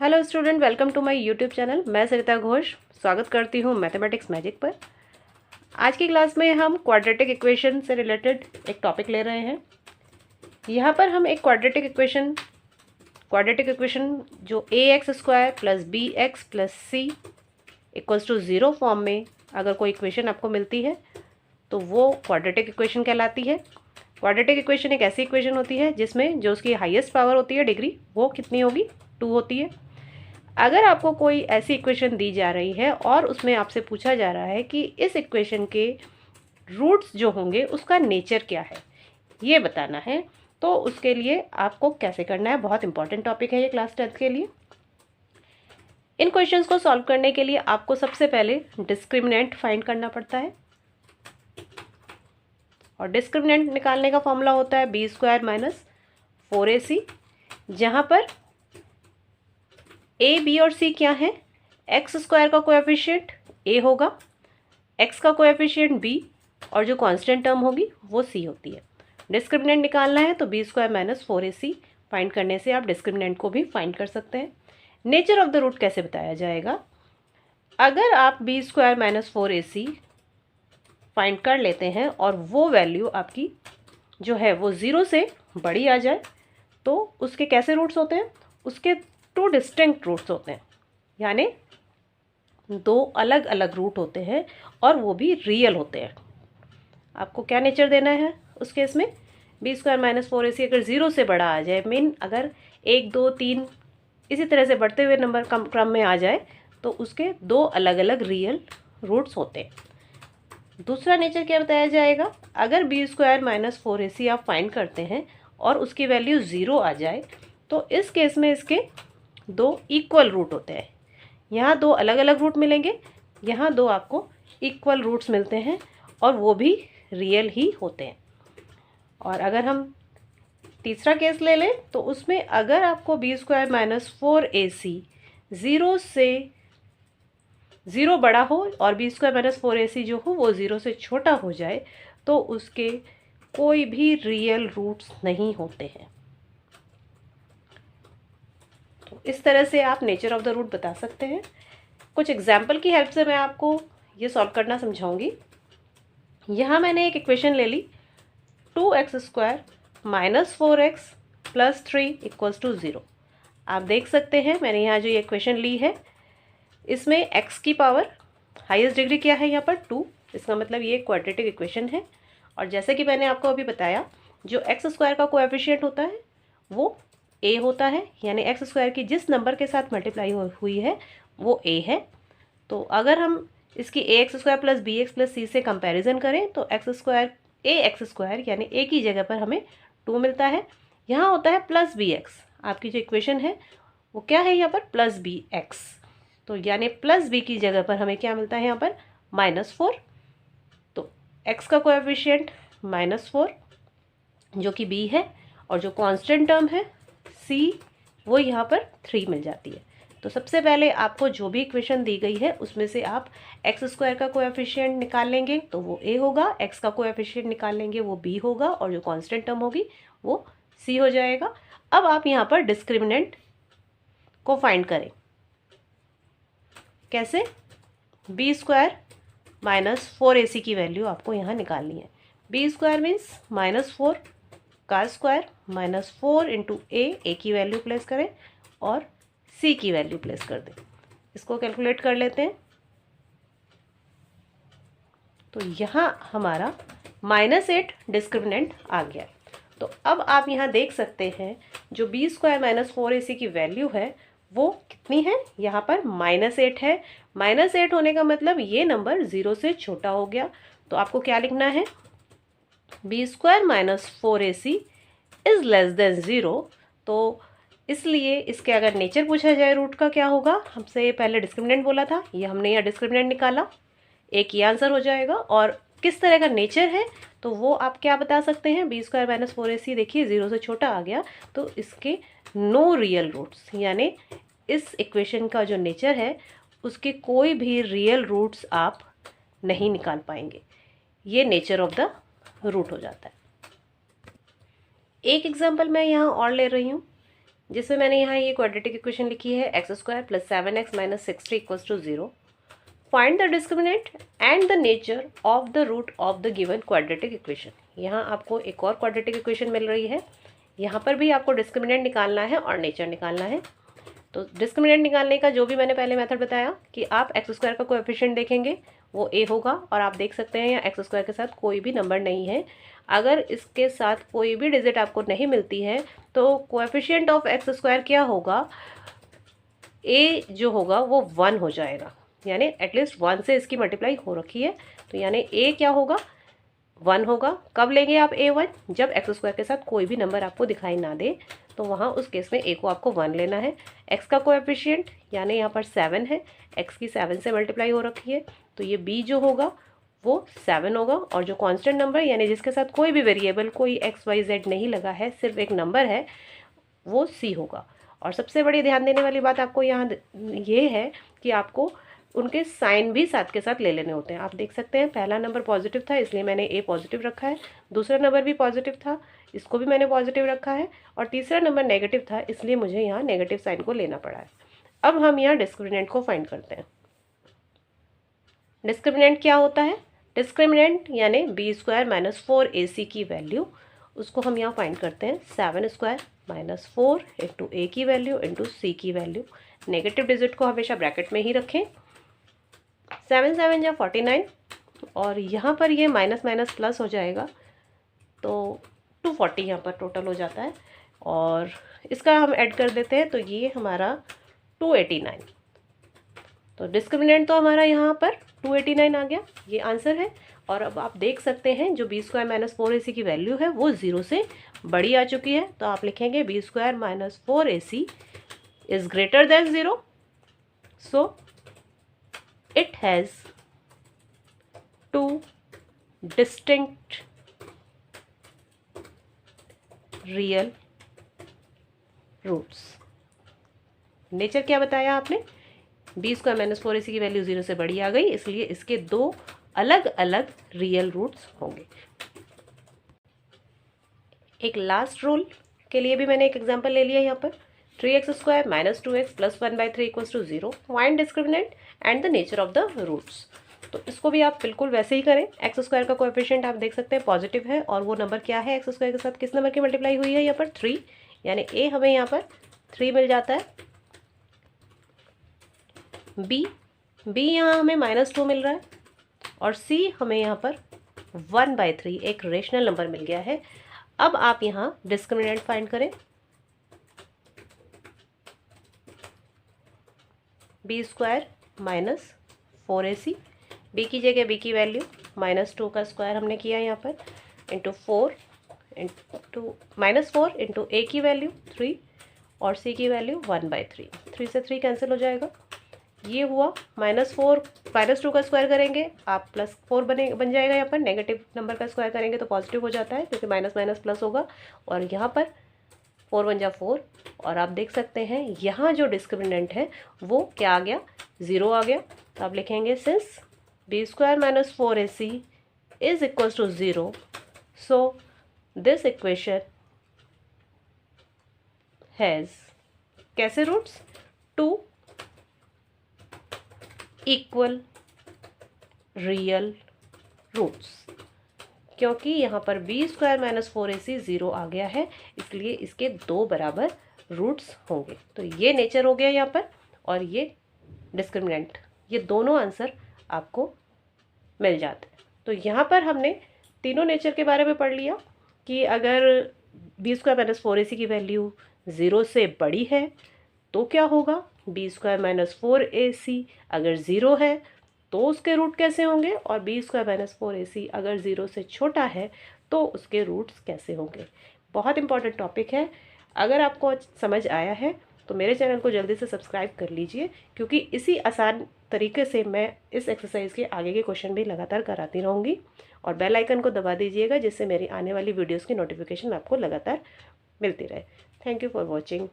Hello student, welcome to my YouTube channel. मैं सरिता घोष स्वागत करती हूँ मैथमेटिक्स मैजिक पर। आज की क्लास में हम क्वाड्रेटिक इक्वेशन से रिलेटेड एक टॉपिक ले रहे हैं। यहाँ पर हम एक क्वाड्रेटिक इक्वेशन जो ax² plus bx plus c equals to 0 form में अगर कोई इक्वेशन आपको मिलती है तो वो क्वाड्रेटिक इक्वेशन कहलाती है। क्वाड्रेटिक इक्वेशन एक ऐसी इक्वेशन होती है जिसमें जो उसकी हाईएस्ट पावर होती है डिग्री वो कितनी होगी, 2 होती है। अगर आपको कोई ऐसी इक्वेशन दी जा रही है और उसमें आपसे पूछा जा रहा है कि इस इक्वेशन के रूट्स जो होंगे उसका नेचर क्या है, ये बताना है, तो उसके लिए आपको कैसे करना है, बहुत इंपॉर्टेंट टॉपिक है ये क्लास 10th के लिए। इन क्वेश्चंस को सॉल्व करने के लिए आपको सबसे पहले डिस्क्रिमिनेंट फाइंड करना पड़ता है और डिस्क्रिमिनेंट निकालने का फॉर्मूला होता है b² माइनस 4ac, जहाँ पर a, b और c क्या है, x² का कोएफिशिएंट a होगा, x का कोएफिशिएंट b और जो कांस्टेंट टर्म होगी वो c होती है। डिस्क्रिमिनेंट निकालना है तो b² माइनस 4ac फाइंड करने से आप डिस्क्रिमिनेंट को भी फाइंड कर सकते हैं। नेचर ऑफ द रूट कैसे बताया जाएगा, अगर आप b² माइनस 4ac फाइंड कर लेते हैं और वो वैल्यू आपकी जो है वो 0 से बड़ी आ जाए तो उसके कैसे रूट्स होते हैं, उसके 2 डिस्टिंक्ट रूट्स होते हैं, यानी 2 अलग अलग रूट होते हैं और वो भी रियल होते हैं। आपको क्या नेचर देना है उस केस में, b² माइनस 4ac अगर 0 से बड़ा आ जाए, मीन अगर 1 2 3 इसी तरह से बढ़ते हुए नंबर क्रम में आ जाए तो उसके 2 अलग अलग रियल रूट्स होते हैं। दूसरा नेचर क्या बताया जाएगा, अगर b² माइनस 4ac आप फाइंड करते हैं और उसकी वैल्यू 0 आ जाए तो इस केस में इसके 2 इक्वल रूट होते हैं। यहाँ 2 अलग अलग रूट मिलेंगे, यहाँ 2 आपको इक्वल रूट्स मिलते हैं और वो भी रियल ही होते हैं। और अगर हम तीसरा केस ले लें तो उसमें अगर आपको b² माइनस 4ac 0 से 0 बड़ा हो और b² माइनस 4ac जो हो वो 0 से छोटा हो जाए तो उसके कोई भी रियल रूट्स नहीं होते हैं। तो इस तरह से आप नेचर ऑफ द रूट बता सकते हैं। कुछ एग्जाम्पल की हेल्प से मैं आपको ये सॉल्व करना समझाऊंगी। यहाँ मैंने एक इक्वेशन ले ली 2x² minus 4x plus 3 equals to 0। आप देख सकते हैं मैंने यहाँ जो ये इक्वेशन ली है इसमें x की पावर हाईएस्ट डिग्री क्या है, यहाँ पर 2, इसका मतलब ये क्वाड्रेटिक इक्वेशन है। और जैसे कि मैंने आपको अभी बताया जो x² का कोएफिशिएंट होता है वो a होता है, यानी x² की जिस नंबर के साथ मल्टीप्लाई हुई है वो a है। तो अगर हम इसकी ax² plus bx plus c से कंपैरिजन करें तो ax² यानी a की जगह पर हमें 2 मिलता है। यहाँ होता है प्लस bx, आपकी जो इक्वेशन है वो क्या है यहाँ पर प्लस bx, तो यानी प्लस b की जगह पर हमें क्या मिलता है यहाँ पर -4। तो x का कोएफिशिएंट -4 जो कि b है और जो कांस्टेंट टर्म है c वो यहाँ पर 3 मिल जाती है। तो सबसे पहले आपको जो भी इक्वेशन दी गई है उसमें से आप x² का कोएफिशिएंट निकाल लेंगे तो वो a होगा, x का कोएफिशिएंट निकाल लेंगे वो b होगा और जो कांस्टेंट टर्म होगी वो c हो जाएगा। अब आप यहाँ पर डिस्क्रिमिनेंट को फाइंड करें, कैसे, b² माइनस 4ac की वैल्यू आपको यहाँ निकालनी है। b² मीन्स -4 का स्क्वायर माइनस 4 इंटू a की वैल्यू प्लेस करें और c की वैल्यू प्लेस कर दें। इसको कैलकुलेट कर लेते हैं तो यहाँ हमारा -8 डिस्क्रिमिनेंट आ गया। तो अब आप यहाँ देख सकते हैं जो b² माइनस 4ac की वैल्यू है वो कितनी है, यहाँ पर -8 है। -8 होने का मतलब ये नंबर 0 से छोटा हो गया। तो आपको क्या लिखना है, b² minus 4ac is less than 0। तो इसलिए इसके अगर नेचर पूछा जाए रूट का क्या होगा, हमसे पहले डिस्क्रिमिनेंट बोला था, ये हमने यहाँ डिस्क्रिमिनेंट निकाला, एक ही आंसर हो जाएगा। और किस तरह का नेचर है तो वो आप क्या बता सकते हैं, b² माइनस 4ac देखिए 0 से छोटा आ गया तो इसके नो रियल रूट्स, यानी इस इक्वेशन का जो नेचर है उसके कोई भी रियल रूट्स आप नहीं निकाल पाएंगे। ये नेचर ऑफ द रूट हो जाता है। एक एग्जांपल मैं यहाँ और ले रही हूँ जिसमें मैंने यहाँ ये क्वाड्रेटिक इक्वेशन लिखी है x square plus 7x minus 6 equals to 0। Find the discriminant and the nature of the root of the given quadratic equation. यहाँ आपको एक और क्वाड्रेटिक इक्वेशन मिल रही है, यहाँ पर भी आपको डिस्क्रिमिनेंट निकालना है और नेचर निकालना है। तो डिस्क्रिमिनेंट निकालने का जो भी मैंने पहले मेथड बताया कि आप एक्स स्क्वायर का कोएफिशिएंट देखेंगे वो ए होगा, और आप देख सकते हैं यहाँ एक्स स्क्वायर के साथ कोई भी नंबर नहीं है। अगर इसके साथ कोई भी डिजिट आपको नहीं मिलती है तो कोएफिशिएंट ऑफ एक्स स्क्वायर क्या होगा, ए जो होगा वो 1 हो जाएगा, यानी एटलीस्ट 1 से इसकी मल्टीप्लाई हो रखी है, तो यानी ए क्या होगा 1 होगा। कब लेंगे आप A1, जब एक्स स्क्वायर के साथ कोई भी नंबर आपको दिखाई ना दे, तो वहाँ उस केस में ए को आपको 1 लेना है। एक्स का कोएफिशिएंट यानी यहाँ पर 7 है, एक्स की 7 से मल्टीप्लाई हो रखी है, तो ये बी जो होगा वो 7 होगा, और जो कांस्टेंट नंबर यानी जिसके साथ कोई भी वेरिएबल कोई एक्स वाई जेड नहीं लगा है, सिर्फ एक नंबर है, वो सी होगा। और सबसे बड़ी ध्यान देने वाली बात आपको यहाँ ये है कि आपको उनके साइन भी साथ के साथ ले लेने होते हैं। आप देख सकते हैं पहला नंबर पॉजिटिव था इसलिए मैंने ए पॉजिटिव रखा है, दूसरा नंबर भी पॉजिटिव था इसको भी मैंने पॉजिटिव रखा है, और तीसरा नंबर नेगेटिव था इसलिए मुझे यहाँ नेगेटिव साइन को लेना पड़ा है। अब हम यहाँ डिस्क्रिमिनेंट को फाइंड करते हैं। डिस्क्रिमिनेंट क्या होता है, डिस्क्रिमिनेंट यानी बी स्क्वायर माइनस 4ac की वैल्यू, उसको हम यहाँ फाइंड करते हैं 7 स्क्वायर माइनस 4 इंटू ए की वैल्यू इंटू सी की वैल्यू। नेगेटिव डिजिट को हमेशा ब्रैकेट में ही रखें। 7 7 या 49, और यहाँ पर ये माइनस माइनस प्लस हो जाएगा तो 240 यहाँ पर टोटल हो जाता है, और इसका हम ऐड कर देते हैं तो ये हमारा 289। तो डिस्क्रिमिनेंट तो हमारा यहाँ पर 289 आ गया, ये आंसर है। और अब आप देख सकते हैं जो बी स्क्वायर माइनस 4ac की वैल्यू है वो 0 से बड़ी आ चुकी है, तो आप लिखेंगे b square minus 4ac is greater than 0, so it has two distinct real roots। नेचर क्या बताया आपने, बी स्क्वायर माइनस 4ac की वैल्यू 0 से बड़ी आ गई, इसलिए इसके दो अलग अलग रियल रूट्स होंगे। एक लास्ट रूल के लिए भी मैंने एक एग्जांपल ले लिया यहाँ पर, 3x square minus 2x plus 1/3 equals to 0। Find discriminant and the nature of the roots. तो इसको भी आप बिल्कुल वैसे ही करें। एक्स स्क्वायर का कोएफिशिएंट आप देख सकते हैं पॉजिटिव है, और वो नंबर क्या है एक्स स्क्वायर के साथ किस नंबर की मल्टीप्लाई हुई है यहाँ पर 3, यानी ए हमें यहाँ पर 3 मिल जाता है। बी यहाँ हमें -2 मिल रहा है, और सी हमें यहाँ पर 1/3 एक रेशनल नंबर मिल गया है। अब आप यहाँ डिस्क्रिमिनेंट फाइंड करें। B square minus 4ac, b की जगह बी की वैल्यू -2 का स्क्वायर हमने किया यहाँ पर, इंटू 4 इंटू ए की वैल्यू 3 और सी की वैल्यू 1/3। 3 से 3 कैंसिल हो जाएगा, ये हुआ -2 का स्क्वायर करेंगे आप +4 बन जाएगा। यहाँ पर नेगेटिव नंबर का स्क्वायर करेंगे तो पॉजिटिव हो जाता है क्योंकि माइनस माइनस प्लस होगा, और यहाँ पर 4 1 जा 4, और आप देख सकते हैं यहाँ जो डिस्क्रिमिनेंट है वो क्या आ गया 0 आ गया। तो आप लिखेंगे since b square minus 4ac is equals to 0, so this equation has कैसे रूट्स, 2 इक्वल रियल रूट्स। क्योंकि यहाँ पर बी स्क्वायर माइनस 4ac 0 आ गया है, इसलिए इसके 2 बराबर रूट्स होंगे। तो ये नेचर हो गया यहाँ पर, और ये डिस्क्रिमिनेंट, ये दोनों आंसर आपको मिल जाते हैं। तो यहाँ पर हमने तीनों नेचर के बारे में पढ़ लिया कि अगर बी स्क्वायर माइनस 4ac की वैल्यू 0 से बड़ी है तो क्या होगा, बी स्क्वायर माइनस 4ac अगर 0 है तो उसके रूट कैसे होंगे, और बी स्क्वायर माइनस 4ac अगर 0 से छोटा है तो उसके रूट्स कैसे होंगे। बहुत इंपॉर्टेंट टॉपिक है। अगर आपको समझ आया है तो मेरे चैनल को जल्दी से सब्सक्राइब कर लीजिए, क्योंकि इसी आसान तरीके से मैं इस एक्सरसाइज के आगे के क्वेश्चन भी लगातार कराती रहूँगी। और बेल आइकन को दबा दीजिएगा जिससे मेरी आने वाली वीडियोज़ की नोटिफिकेशन आपको लगातार मिलती रहे। Thank you for watching.